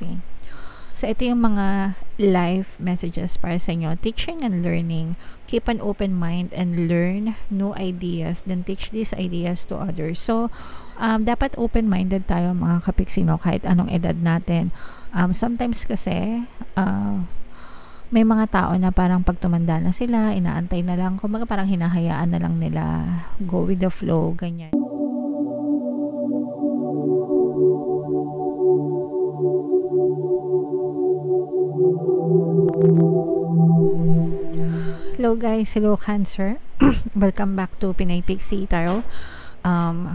Kapigsi. So, ito yung mga life messages para sa inyo. Teaching and learning. Keep an open mind and learn new ideas. Then teach these ideas to others. So, dapat open-minded tayo mga Kapigsi, no? Kahit anong edad natin. Sometimes kasi, may mga tao na parang pag tumanda na sila, inaantay na lang. Kumbaga parang hinahayaan na lang nila. Go with the flow, ganyan. Hello guys, hello Cancer. Welcome back to Pinay Pixie Tarot.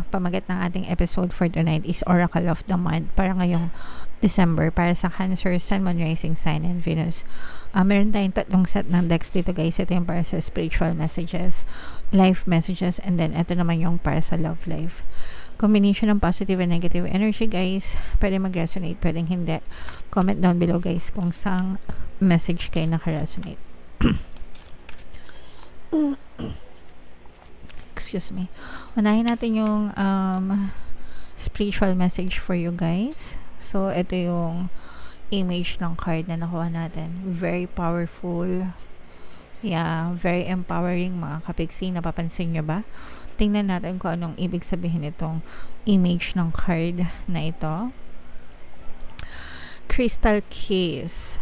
Pamagat ng ating episode for tonight is Oracle of the Month para ngayong December para sa Cancer, Sun, Moon, Rising Sign, and Venus. Meron tayong tatlong set ng decks dito guys. Ito yung para sa spiritual messages, life messages, and then ito naman yung para sa love life. Combination ng positive and negative energy guys. Pwede mag-resonate, pwedeng hindi. Comment down below guys kung saan message kayo naka-resonate. Excuse me. Unahin natin yung spiritual message for you guys. So, ito yung image ng card na nakuha natin. Very powerful. Yeah, very empowering mga Kapigsi. Napapansin nyo ba? Tingnan natin kung anong ibig sabihin itong image ng card na ito. Crystal Case.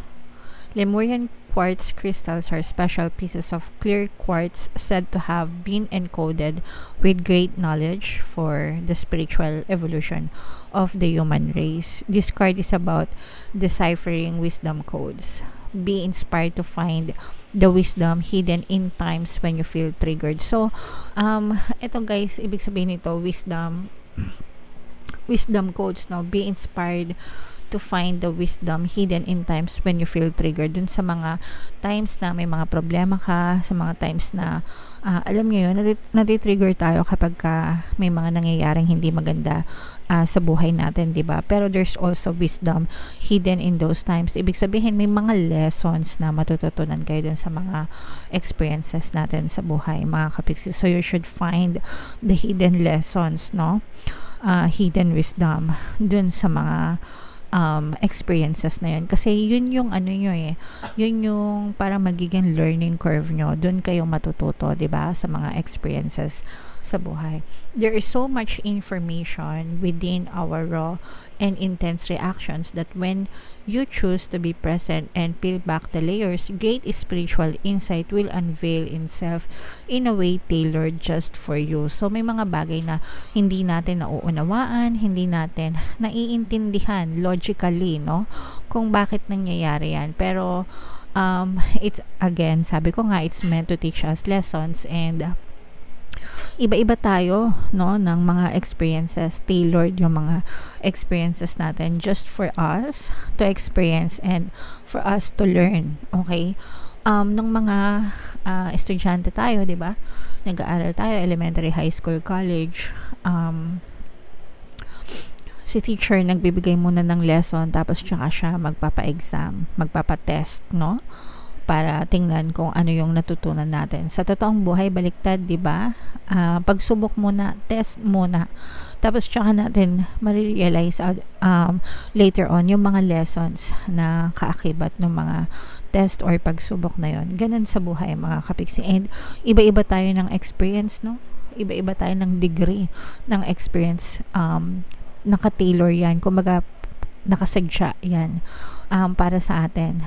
Lemurian quartz crystals are special pieces of clear quartz said to have been encoded with great knowledge for the spiritual evolution of the human race. This card is about deciphering wisdom codes. Be inspired to find the wisdom hidden in times when you feel triggered. So, ito guys, ibig sabihin nito, wisdom codes, no? Be inspired to find the wisdom hidden in times when you feel triggered. Dun sa mga times na may mga problema ka, sa mga times na alam nyo yun, natitrigger tayo kapag may mga nangyayaring hindi maganda sa buhay natin, diba? Pero there's also wisdom hidden in those times. Ibig sabihin, may mga lessons na matututunan kayo dun sa mga experiences natin sa buhay, mga Kapigsi. So you should find the hidden lessons, no? Hidden wisdom dun sa mga experiences na yun. Kasi yun yung ano nyo yun yung para magiging learning curve nyo. Dun kayo matututo, diba? Sa mga experiences sa buhay. There is so much information within our raw and intense reactions that when you choose to be present and peel back the layers, great spiritual insight will unveil itself in a way tailored just for you. So, may mga bagay na hindi natin nauunawaan, hindi natin naiintindihan logically, no? Kung bakit nangyayari yan. Pero, it's, again, sabi ko nga, it's meant to teach us lessons, and iba-iba tayo, no, ng mga experiences, tailored yung mga experiences natin just for us to experience and for us to learn, okay? Nung mga estudyante tayo, di ba? Nag-aaral tayo, elementary, high school, college, si teacher nagbibigay muna ng lesson tapos tsaka siya magpapa-exam, magpapa-test, no? Para tingnan kung ano yung natutunan natin. Sa totoong buhay, baliktad, di ba? Pagsubok muna, test muna. Tapos tsaka natin marirealize later on yung mga lessons na kaakibat ng mga test or pagsubok na yon. Ganun sa buhay, mga Kapigsi. And iba-iba tayo ng experience, no? Iba-iba tayo ng degree ng experience. Naka-tailor yan. Kumbaga, nakasadya yan para sa atin.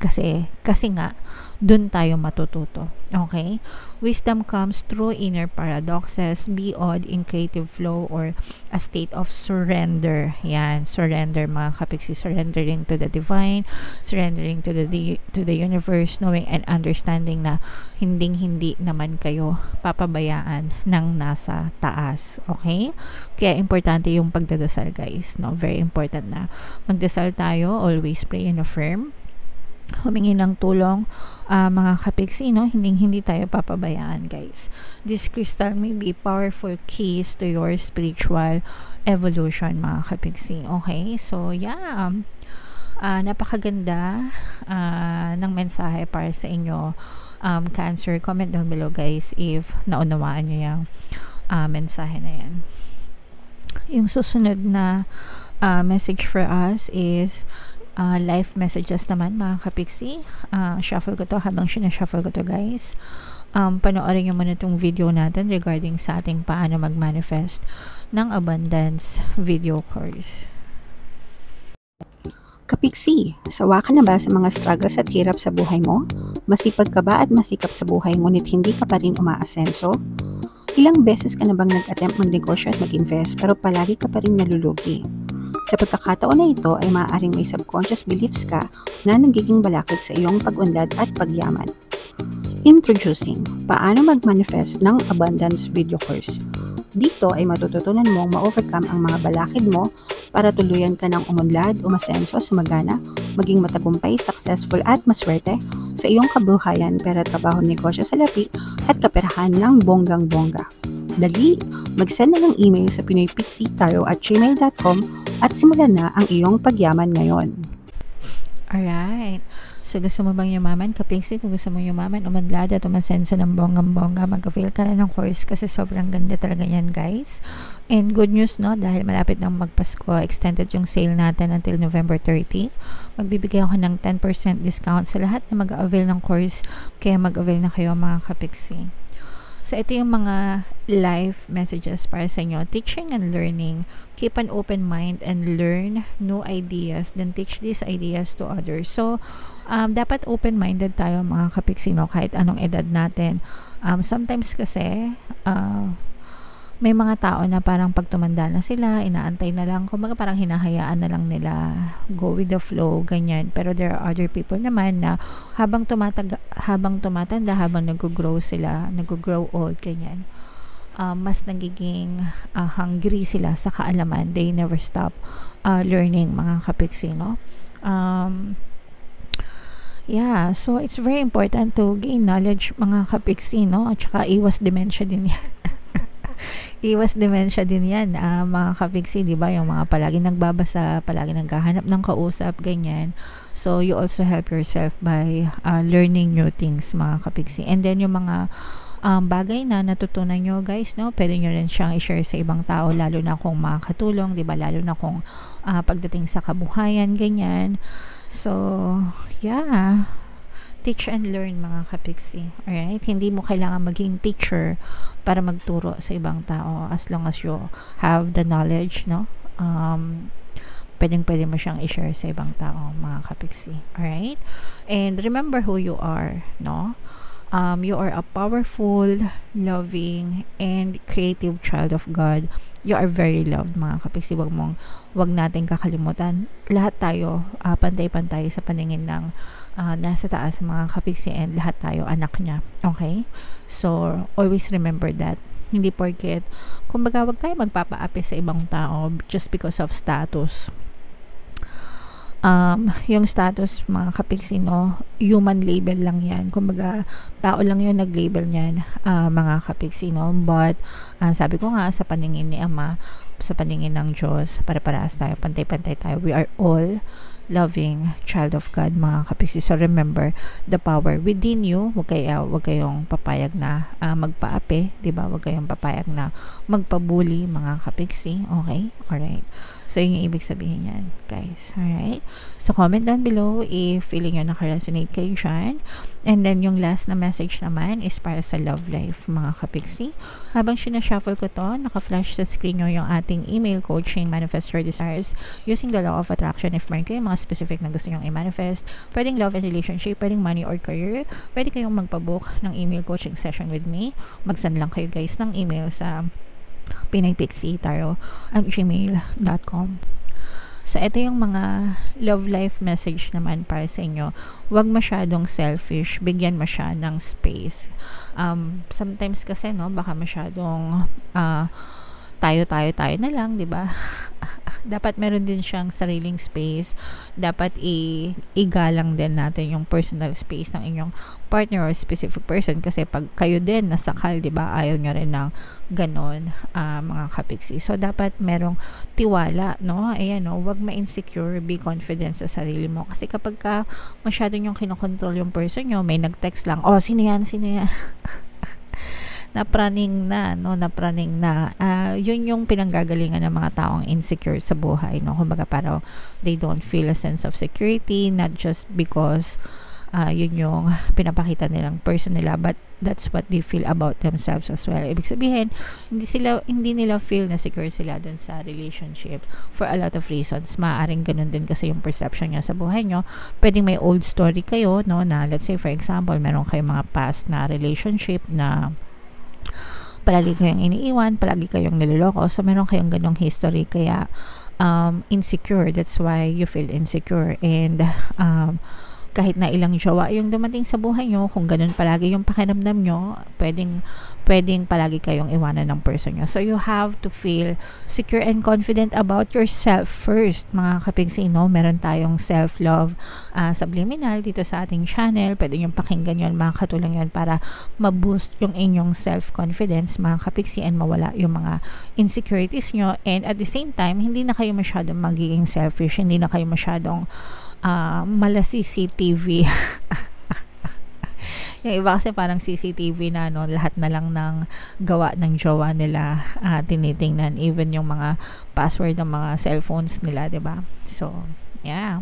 Kasi nga, dun tayo matututo. Okay? Wisdom comes through inner paradoxes, be odd in creative flow, or a state of surrender. Yan, surrender, mga Kapigsi. Surrendering to the divine, surrendering to the universe, knowing and understanding na hindi naman kayo papabayaan ng nasa taas. Okay? Kaya importante yung pagdadasal, guys. No? Very important na magdasal tayo, always pray and affirm. Humingi ng tulong, mga Kapigsi, no? Hindi tayo papabayaan, guys. This crystal may be powerful keys to your spiritual evolution, mga Kapigsi. Okay? So, yeah. Napakaganda ng mensahe para sa inyo, Cancer. Comment down below, guys, if naunawaan nyo yung mensahe na yan. Yung susunod na message for us is live messages naman mga kapiksi. Shuffle ko to habang sinashuffle ko to guys. Panoorin nyo muna itong video natin regarding sa ating paano mag-manifest ng abundance video course. Kapiksi, sawa ka na ba sa mga struggles at hirap sa buhay mo? Masipag ka ba at masikap sa buhay ngunit hindi ka pa rin umaasenso? Ilang beses ka na bang nag-attempt magnegosyo at mag-invest pero palagi ka pa rin nalulugi? Sa pagkakataon na ito ay maaaring may subconscious beliefs ka na nagiging balakid sa iyong pag-unlad at pagyaman. Introducing, paano mag-manifest ng abundance video course. Dito ay matututunan mong ma-overcome ang mga balakid mo para tuluyan ka ng umunlad, umasenso, sumagana, maging matagumpay, successful at maswerte sa iyong kabuhayan, pera, trabaho, negosyo, salapi at kaperahan ng bonggang-bongga. Dali, mag-send na ng email sa pinoypixitaro@gmail.com at simulan na ang iyong pagyaman ngayon. Alright. So, gusto mo bang yumaman? Kapiksi, kung gusto mo yumaman, umanlad at umasenso ng bonggang-bongga, mag-avail ka na ng course kasi sobrang ganda talaga yan, guys. And good news, no? Dahil malapit nang magpasko, extended yung sale natin until November 30. Magbibigay ako ng 10% discount sa lahat na mag-avail ng course. Kaya mag-avail na kayo, mga kapiksi. So, ito yung mga live messages para sa inyo. Teaching and learning. Keep an open mind and learn new ideas. Then teach these ideas to others. So, dapat open-minded tayo mga kapiksino kahit anong edad natin. Sometimes kasi, may mga tao na parang pag tumanda na sila, inaantay na lang, kumbaga parang hinahayaan na lang nila, go with the flow, ganyan. Pero there are other people naman na habang tumatanda, habang nag-grow sila, nag-grow old, ganyan, mas nagiging hungry sila sa kaalaman. They never stop learning, mga kapiksino. Yeah, so it's very important to gain knowledge, mga kapiksino, at saka iwas dementia din yan. Iwas dementia din yan, mga kapiksi, di ba? Yung mga palagi nagbabasa, palagi naghahanap ng kausap, ganyan. So, you also help yourself by learning new things, mga kapiksi. And then, yung mga bagay na natutunan nyo, guys, no? Pwede nyo rin siyang i-share sa ibang tao, lalo na kung makakatulong, di ba? Lalo na kung pagdating sa kabuhayan, ganyan. So, yeah. Teach and learn, mga kapiksi. Alright? Hindi mo kailangan maging teacher para magturo sa ibang tao as long as you have the knowledge, no? Pwede mo siyang i-share sa ibang tao, mga kapiksi. Alright? And remember who you are, no? You are a powerful, loving, and creative child of God. You are very loved, mga kapiksi. Wag natin kakalimutan. Lahat tayo, pantay-pantay sa paningin ng nasa taas, mga kapiksi, and lahat tayo anak niya. Okay? So, always remember that. Hindi porket, kumbaga, wag tayo magpapaapi sa ibang tao just because of status. Yung status, mga kapiksi, no, human label lang yan. Kumbaga, tao lang yun nag-label niyan, mga kapiksi, no. But, sabi ko nga, sa paningin ni Ama, sa paningin ng Diyos, para-parehas tayo, pantay-pantay tayo. We are all loving child of God, mga kapiksi. So, remember the power within you. Huwag kayong papayag na magpaapi, diba? Huwag kayong papayag na magpabuli, mga kapiksi. Okay? Alright. So, yun yung ibig sabihin yan, guys. Alright? So, comment down below if feeling nyo nakaresonate kayo dyan. And then, yung last na message naman is para sa love life, mga kapiksi. Habang sinashuffle ko to, naka-flash sa screen nyo yung ating email coaching, Manifest Your Desires, using the law of attraction. If meron kayo mga specific na gusto nyong i-manifest, pwedeng love and relationship, pwedeng money or career, pwede kayong magpabook ng email coaching session with me. Mag-send lang kayo, guys, ng email sa pinoypixitaro@gmail.com. So, ito yung mga love life message naman para sa inyo. Huwag masyadong selfish. Bigyan mo siya ng space. Sometimes kasi, no, baka masyadong tayo na lang, di ba? Dapat meron din siyang sariling space. Dapat igalang din natin yung personal space ng inyong partner or specific person, kasi pag kayo din nasakal, di ba, ayaw nyo rin ng ganon, mga kapiksi. So, dapat merong tiwala, no? Ayan, no? Huwag ma-insecure, be confident sa sarili mo. Kasi kapag masyado nyong kinokontrol yung person nyo, may nag-text lang, oh, sino yan? napraning na, no? Napraning na. Yun yung pinanggagalingan ng mga taong insecure sa buhay, no? Kumbaga parang they don't feel a sense of security, not just because yun yung pinapakita nilang person nila, but that's what they feel about themselves as well. Ibig sabihin, hindi nila feel na secure sila dun sa relationship for a lot of reasons. Maaaring ganun din kasi yung perception niya sa buhay nyo. Pwedeng may old story kayo, no, na let's say for example, meron kayong mga past na relationship na palagi kayong iniiwan, palagi kayong niloloko, so meron kayong ganong history, kaya insecure. That's why you feel insecure. And kahit na ilang jowa yung dumating sa buhay nyo, kung ganun palagi yung pakiramdam nyo, pwedeng palagi kayong iwanan ng person nyo. So you have to feel secure and confident about yourself first, mga kapigsi, no? Meron tayong self-love subliminal dito sa ating channel. Pwede nyo pakinggan yun, mga katulong yun, para ma-boost yung inyong self-confidence, mga kapigsi, and mawala yung mga insecurities nyo. And at the same time, hindi na kayo masyadong magiging selfish, hindi na kayo masyadong mala CCTV. Yung iba kasi parang CCTV na, no, lahat na lang ng gawa ng jowa nila tinitingnan, even yung mga password ng mga cellphones nila, 'di ba? So, yeah.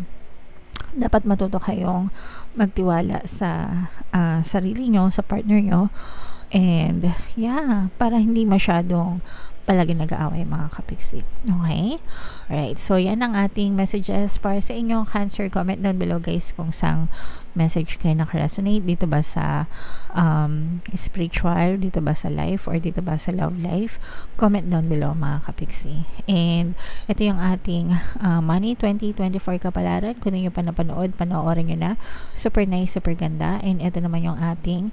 Dapat matuto kayong magtiwala sa sarili nyo, sa partner nyo. And yeah, para hindi masyadong palagi nag-aaway, mga kapiksi. Okay? Alright, so yan ang ating messages para sa inyong Cancer. Comment down below, guys, kung sang message kayo nakaresonate. Dito ba sa spiritual, dito ba sa life, or dito ba sa love life? Comment down below, mga kapiksi. And ito yung ating Money 2024 kapalaran. Kung hindi nyo pa napanood, panoorin nyo na. Super nice, super ganda. And ito naman yung ating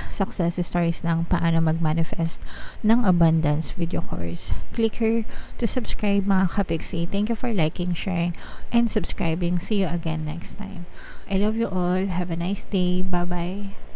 success stories ng paano mag-manifest ng abundance video course. Click here to subscribe, mga kapiksi. Thank you for liking, sharing, and subscribing. See you again next time. I love you all. Have a nice day. Bye-bye.